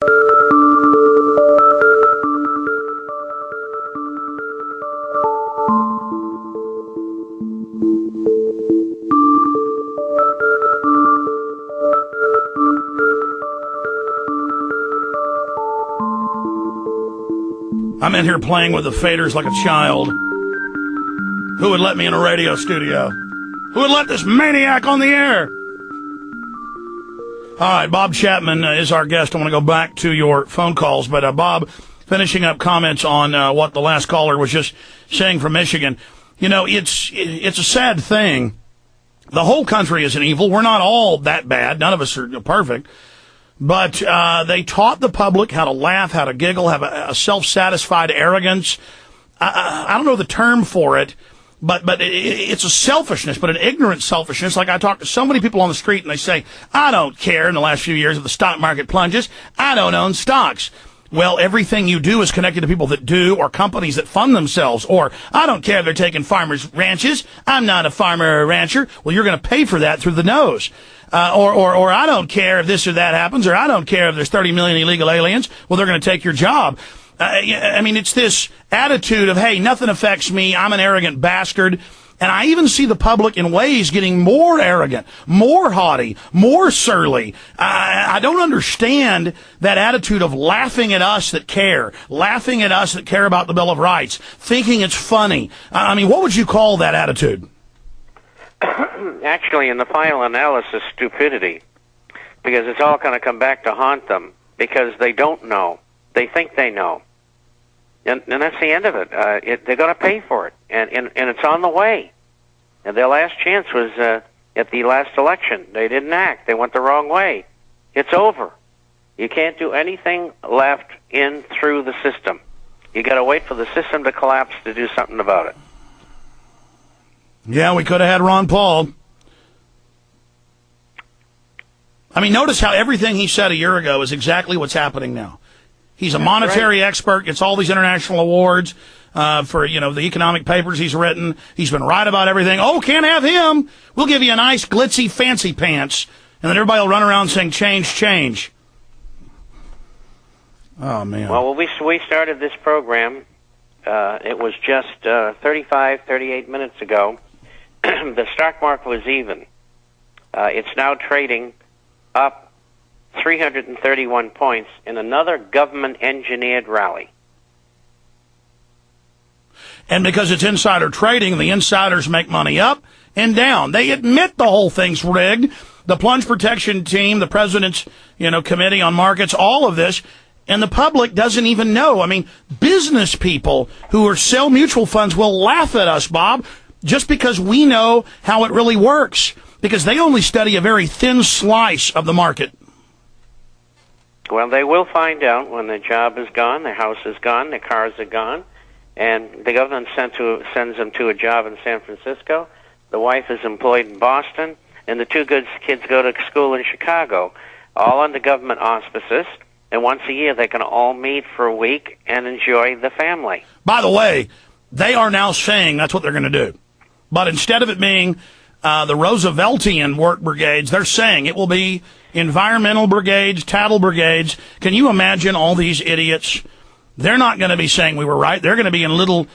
I'm in here playing with the faders like a child. Who would let me in a radio studio? Who would let this maniac on the air? All right, Bob Chapman is our guest. I want to go back to your phone calls. But, Bob, finishing up comments on what the last caller was just saying from Michigan. You know, it's a sad thing. The whole country isn't evil. We're not all that bad. None of us are perfect. But they taught the public how to laugh, how to giggle, have a self-satisfied arrogance. I don't know the term for it, but it's a selfishness, but an ignorant selfishness. Like I talk to so many people on the street and they say, I don't care in the last few years if the stock market plunges. I don't own stocks. Well, everything you do is connected to people that do or companies that fund themselves. Or, I don't care if they're taking farmers' ranches. I'm not a farmer or rancher. Well, you're going to pay for that through the nose. Or I don't care if this or that happens, or I don't care if there's 30 million illegal aliens. Well, they're going to take your job. I mean, it's this attitude of, hey, nothing affects me. I'm an arrogant bastard. And I even see the public in ways getting more arrogant, more haughty, more surly. I don't understand that attitude of laughing at us that care about the Bill of Rights, thinking it's funny. I mean, what would you call that attitude? Actually, in the final analysis, stupidity, because it's all going to come back to haunt them because they don't know. They think they know. And that's the end of it. They're going to pay for it, and it's on the way. And their last chance was at the last election. They didn't act. They went the wrong way. It's over. You can't do anything left in through the system. You got to wait for the system to collapse to do something about it. Yeah, we could have had Ron Paul. I mean, notice how everything he said a year ago is exactly what's happening now. He's a monetary expert, gets all these international awards for, the economic papers he's written. He's been right about everything. Oh, can't have him. We'll give you a nice, glitzy, fancy pants. And then everybody will run around saying, change, change. Oh, man. Well, we started this program. It was just 38 minutes ago. The stock market was even. It's now trading up 331 points in another government-engineered rally. And because it's insider trading, the insiders make money up and down. They admit the whole thing's rigged. The plunge protection team, the president's, committee on markets, all of this, and the public doesn't even know. I mean, business people who sell mutual funds will laugh at us, Bob, just because we know how it really works, because they only study a very thin slice of the market. Well, they will find out when their job is gone, their house is gone, their cars are gone, and the government sends them to a job in San Francisco. The wife is employed in Boston, and the two kids go to school in Chicago, all under government auspices. And once a year, they can all meet for a week and enjoy the family. By the way, they are now saying that's what they're going to do. But instead of it being the Rooseveltian work brigades, they're saying it will be environmental brigades, tattle brigades. Can you imagine all these idiots? They're not going to be saying we were right. They're going to be in little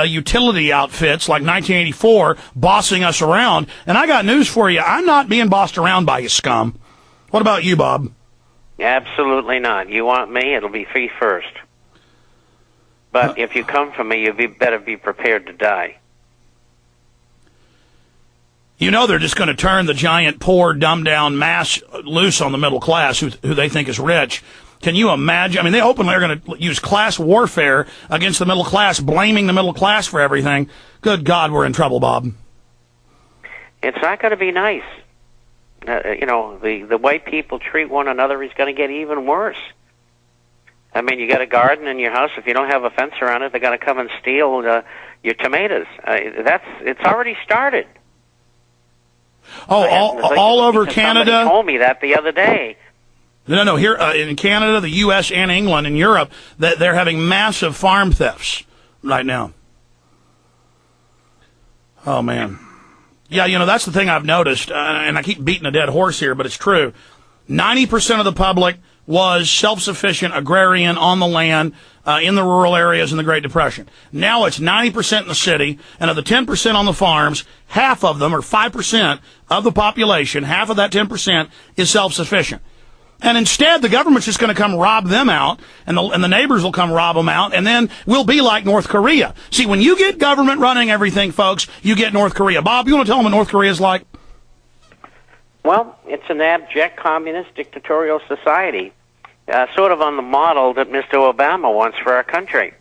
utility outfits like 1984, bossing us around. And I got news for you. I'm not being bossed around by you, scum. What about you, Bob? Absolutely not. You want me, it'll be free first. But if you come for me, better be prepared to die. They're just going to turn the giant, poor, dumbed-down mass loose on the middle class who they think is rich. Can you imagine? I mean, they openly are going to use class warfare against the middle class, blaming the middle class for everything. Good God, we're in trouble, Bob. It's not going to be nice. The way people treat one another is going to get even worse. I mean, you got a garden in your house. If you don't have a fence around it, they're going to come and steal your tomatoes. It's already started. Oh, all over Canada? Somebody told me that the other day. No. Here in Canada, the U.S., and England, and Europe, they're having massive farm thefts right now. Oh, man. Yeah, that's the thing I've noticed, and I keep beating a dead horse here, but it's true. 90% of the public was self-sufficient, agrarian, on the land, in the rural areas in the Great Depression. Now it's 90% in the city, and of the 10% on the farms, half of them, or 5% of the population, half of that 10% is self-sufficient. And instead, the government's just going to come rob them out, and the neighbors will come rob them out, and then we'll be like North Korea. See, when you get government running everything, folks, you get North Korea. Bob, you want to tell them what North Korea is like? Well, it's an abject communist dictatorial society, sort of on the model that Mr. Obama wants for our country.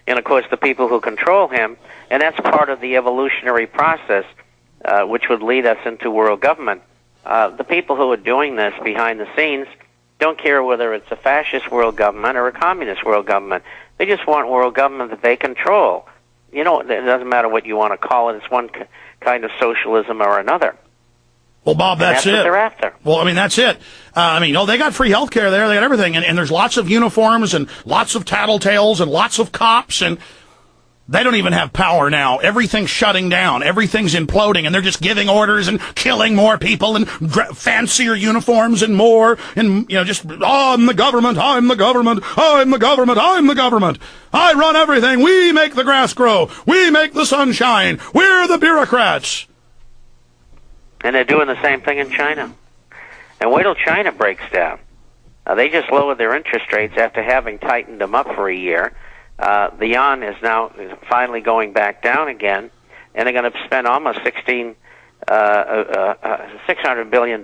And, of course, the people who control him, and that's part of the evolutionary process, which would lead us into world government. The people who are doing this behind the scenes don't care whether it's a fascist world government or a communist world government. They just want world government that they control. You know, it doesn't matter what you want to call it. It's one kind of socialism or another. Well, Bob, that's it. What they're after. Well, I mean, that's it. They got free health care there. They got everything. And there's lots of uniforms and lots of tattletales and lots of cops. And they don't even have power now. Everything's shutting down. Everything's imploding. And they're just giving orders and killing more people and fancier uniforms and more. And, I'm the government. I'm the government. I'm the government. I'm the government. I run everything. We make the grass grow. We make the sun shine. We're the bureaucrats. And they're doing the same thing in China. And wait till China breaks down. They just lowered their interest rates after having tightened them up for a year. The yuan is now finally going back down again, and they're going to spend almost $600 billion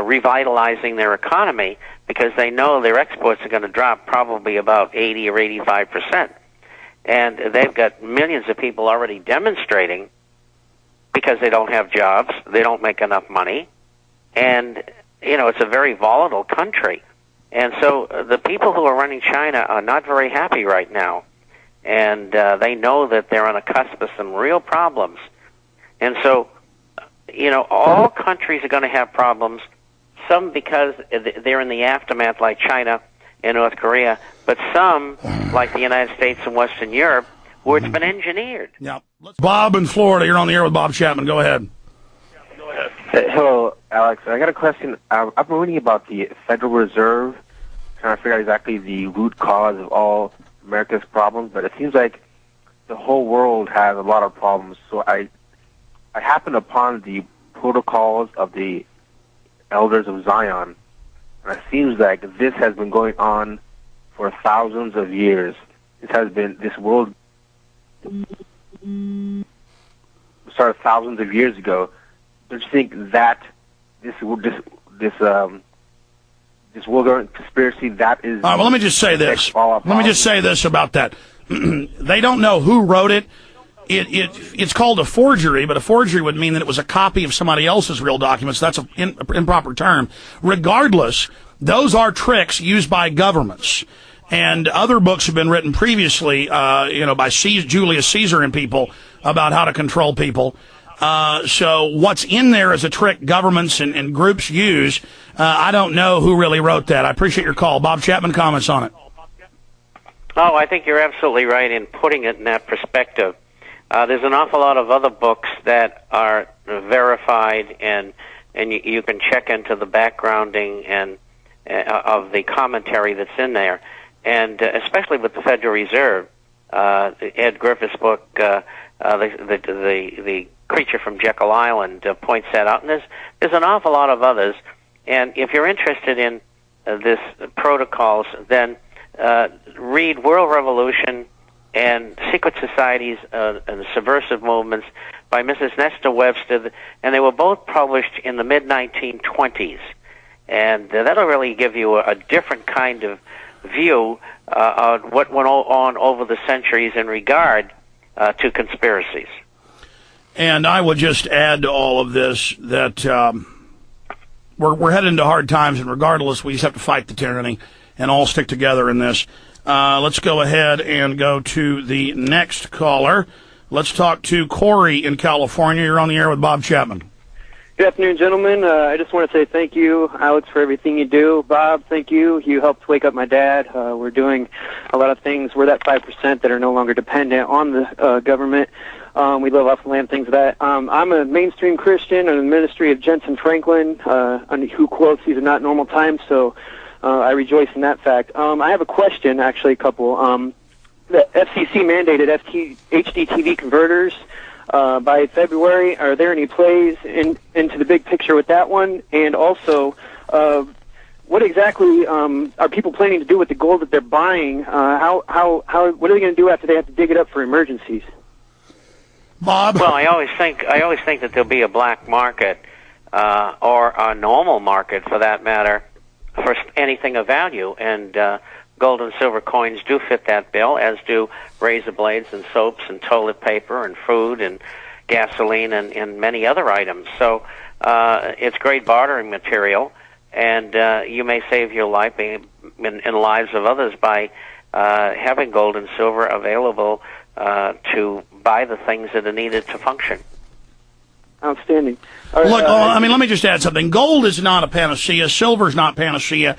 revitalizing their economy because they know their exports are going to drop probably about 80 or 85%. And they've got millions of people already demonstrating because they don't have jobs, they don't make enough money, and, it's a very volatile country. And so the people who are running China are not very happy right now, and they know that they're on a cusp of some real problems. And so, all countries are going to have problems, some because they're in the aftermath like China and North Korea, but some, like the United States and Western Europe, where it's been engineered. Yeah. Bob in Florida, you're on the air with Bob Chapman. Go ahead. Hello, Alex. I got a question. I've been reading about the Federal Reserve, trying to figure out exactly the root cause of all America's problems, but it seems like the whole world has a lot of problems. So I happened upon the protocols of the Elders of Zion, and it seems like this has been going on for thousands of years. This world started thousands of years ago. Don't you think that this world conspiracy that is? Well, let me just say this. Let me just say this about that. They don't know who wrote it. It's called a forgery, but a forgery would mean that it was a copy of somebody else's real documents. That's an improper term. Regardless, those are tricks used by governments. And other books have been written previously, by Julius Caesar and people about how to control people. So what's in there is a trick governments and groups use. I don't know who really wrote that. I appreciate your call. Bob Chapman, comments on it. Oh, I think you're absolutely right in putting it in that perspective. There's an awful lot of other books that are verified, and you can check into the backgrounding and of the commentary that's in there. And especially with the Federal Reserve, Ed Griffith's book, the Creature from Jekyll Island, points that out. And there's an awful lot of others. And if you're interested in this protocols, then read World Revolution and Secret Societies and Subversive Movements by Mrs. Nesta Webster, and they were both published in the mid-1920s. And that'll really give you a different kind of view of what went on over the centuries in regard to conspiracies. And I would just add to all of this that we're headed into hard times, and regardless, we just have to fight the tyranny and all stick together in this. Let's go ahead and go to the next caller. Let's talk to Corey in California. You're on the air with Bob Chapman. Good afternoon, gentlemen. I just want to say thank you, Alex, for everything you do. Bob, thank you. You helped wake up my dad. We're doing a lot of things. We're that 5% that are no longer dependent on the government. We live off the land, things of that. I'm a mainstream Christian in the ministry of Jensen Franklin, who quotes, "These are not normal times." So I rejoice in that fact. I have a question, actually, a couple. The FCC mandated HDTV converters by February. Are there any plays into the big picture with that one? And also, what exactly are people planning to do with the gold that they're buying? What are they going to do after they have to dig it up for emergencies? Bob? Well, I always think that there'll be a black market or a normal market, for that matter, for anything of value, and gold and silver coins do fit that bill, as do razor blades and soaps and toilet paper and food and gasoline and many other items. So it's great bartering material, and you may save your life in lives of others by having gold and silver available to buy the things that are needed to function. Outstanding. Look, I mean, let me just add something. Gold is not a panacea. Silver is not panacea.